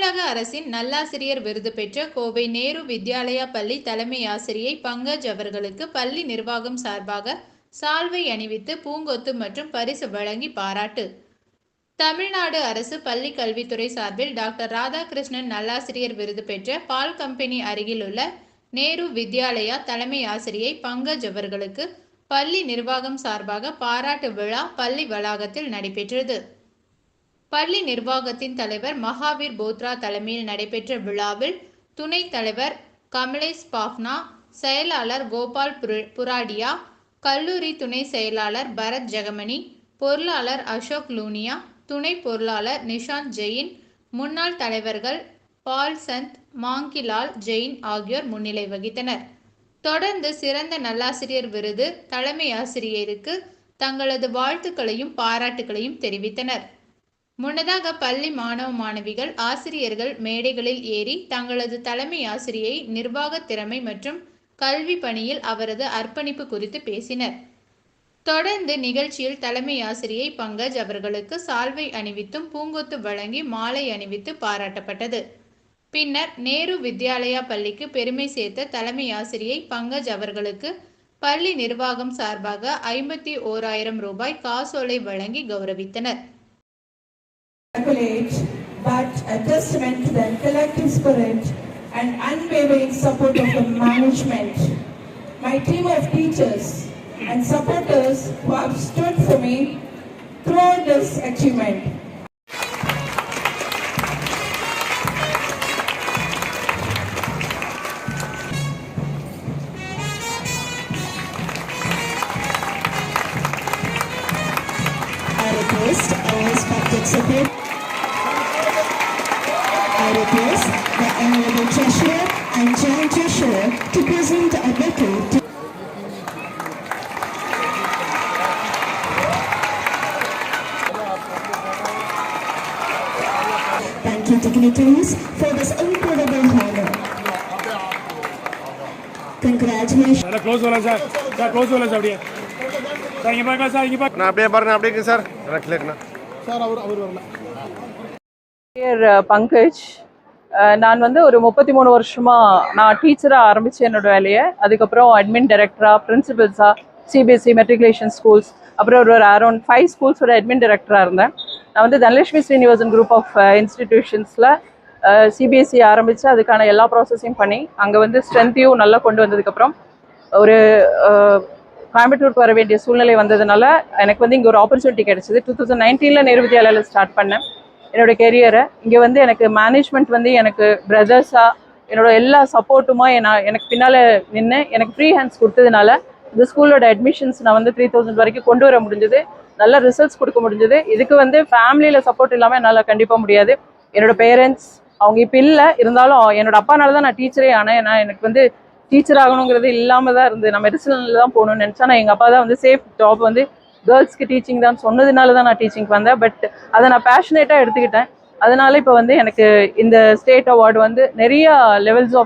தமிழக அரசின் நல்லாசிரியர் விருது பெற்ற கோவை நேரு வித்யாலயா பள்ளி தலைமை ஆசிரியை பங்கஜ் அவர்களுக்கு பள்ளி நிர்வாகம் சார்பாக சால்வை அணிவித்து பூங்கொத்து மற்றும் பரிசு வழங்கி பாராட்டு. தமிழ்நாடு அரசு பள்ளி கல்வித்துறை சார்பில் டாக்டர் ராதாகிருஷ்ணன் நல்லாசிரியர் விருது பெற்ற பால் கம்பெனி அருகிலுள்ள நேரு வித்யாலயா தலைமை ஆசிரியை பங்கஜ் அவர்களுக்கு பள்ளி நிர்வாகம் சார்பாக பாராட்டு விழா பள்ளி வளாகத்தில் நடைபெற்றது. பள்ளி நிர்வாகத்தின் தலைவர் மகாவீர் போத்ரா தலைமையில் நடைபெற்ற விழாவில் துணைத் தலைவர் கமலேஷ் பாஃப்னா, செயலாளர் கோபால் புராடியா, கல்லூரி துணை செயலாளர் பரத் ஜெகமணி, பொருளாளர் அசோக் லூனியா, துணை பொருளாளர் நிஷாந்த் ஜெயின், முன்னாள் தலைவர்கள் பால் சந்த், மாங்கிலால் ஜெயின் ஆகியோர் முன்னிலை வகித்தனர். தொடர்ந்து சிறந்த நல்லாசிரியர் விருது தலைமை ஆசிரியருக்கு தங்களது வாழ்த்துக்களையும் பாராட்டுகளையும் தெரிவித்தனர். முன்னதாக பள்ளி மாணவ மாணவிகள் ஆசிரியர்கள் மேடைகளில் ஏறி தங்களது தலைமை ஆசிரியை நிர்வாக திறமை மற்றும் கல்வி பணியில் அவரது அர்ப்பணிப்பு குறித்து பேசினர். தொடர்ந்து நிகழ்ச்சியில் தலைமை ஆசிரியை பங்கஜ் அவர்களுக்கு சால்வை அணிவித்தும் பூங்கொத்து வழங்கி மாலை அணிவித்து பாராட்டப்பட்டது. பின்னர் நேரு வித்யாலயா பள்ளிக்கு பெருமை சேர்த்த தலைமை ஆசிரியை பங்கஜ் அவர்களுக்கு பள்ளி நிர்வாகம் சார்பாக 51,000 ரூபாய் காசோலை வழங்கி கௌரவித்தனர். But a testament to the collective spirit and unwavering support of the management. My team of teachers and supporters who have stood for me throughout this achievement. I request our respected support. I request the Honorable Treasurer and Joint Treasurer to present a bouquet to Thank you dignitaries for this incredible honor. Congratulations. Close wala sir. Close wala sir. Sir, inge paakla sir, inge paakla. Na apdiye barna apdiye sir. Click na. Sir, avaru varala. Pankaj, நான் ஒரு 33 வருஷமாக நான் டீச்சராக ஆரம்பித்தேன் என்னோடய வேலையை. அதுக்கப்புறம் admin டைரக்டராக, பிரின்சிபல்ஸாக, சிபிஎஸ்சி மெட்ரிகுலேஷன் ஸ்கூல்ஸ், அப்புறம் ஒரு அரௌண்ட் 5 ஸ்கூல்ஸோட அட்மின் டைரக்டராக இருந்தேன். நான் தனலட்சுமி ஸ்ரீனிவாசன் குரூப் ஆஃப் இன்ஸ்டிடியூஷன்ஸில் சிபிஎஸ்சி ஆரம்பித்து அதுக்கான எல்லா ப்ராசஸையும் பண்ணி அங்கே ஸ்ட்ரென்த்தையும் நல்லா கொண்டு வந்ததுக்கப்புறம் ஒரு கோயம்புத்தூருக்கு வர வேண்டிய சூழ்நிலை வந்ததுனால எனக்கு இங்கே ஒரு ஆப்பர்ச்சுனிட்டி கிடச்சிது. 2019 நேரு வித்யாலயாவில் ஸ்டார்ட் பண்ணேன் என்னோட கெரியரை. இங்கே எனக்கு மேனேஜ்மெண்ட் எனக்கு பிரதர்ஸாக என்னோட எல்லா சப்போர்ட்டுமா எனக்கு பின்னால் நின்று எனக்கு ஃப்ரீ ஹேண்ட்ஸ் கொடுத்ததுனால இந்த ஸ்கூலோட அட்மிஷன்ஸ் நான் 3,000 வரைக்கும் கொண்டு வர முடிஞ்சது. நல்ல ரிசல்ட்ஸ் கொடுக்க முடிஞ்சது. இதுக்கு ஃபேமிலியில் சப்போர்ட் இல்லாமல் என்னால் கண்டிப்பாக முடியாது. என்னோட பேரண்ட்ஸ் அவங்க இப்போ இல்லை, இருந்தாலும் என்னோட அப்பானால தான் நான் டீச்சரே ஆனேன். ஏன்னா எனக்கு டீச்சர் ஆகணுங்கிறது இல்லாமல் தான் இருந்து நான் மெடிசனில் தான் போகணும்னு நினச்சா. நான் எங்கள் அப்பா தான் சேஃப் ஜாப் கேர்ள்ஸ்க்கு டீச்சிங் தான் சொன்னதுனால தான் நான் டீச்சிங்க்கு வந்தேன். பட் அதை நான் பேஷனேட்டாக எடுத்துக்கிட்டேன். அதனால இப்போ எனக்கு இந்த ஸ்டேட் அவார்டு நிறைய லெவல்ஸ் ஆஃப்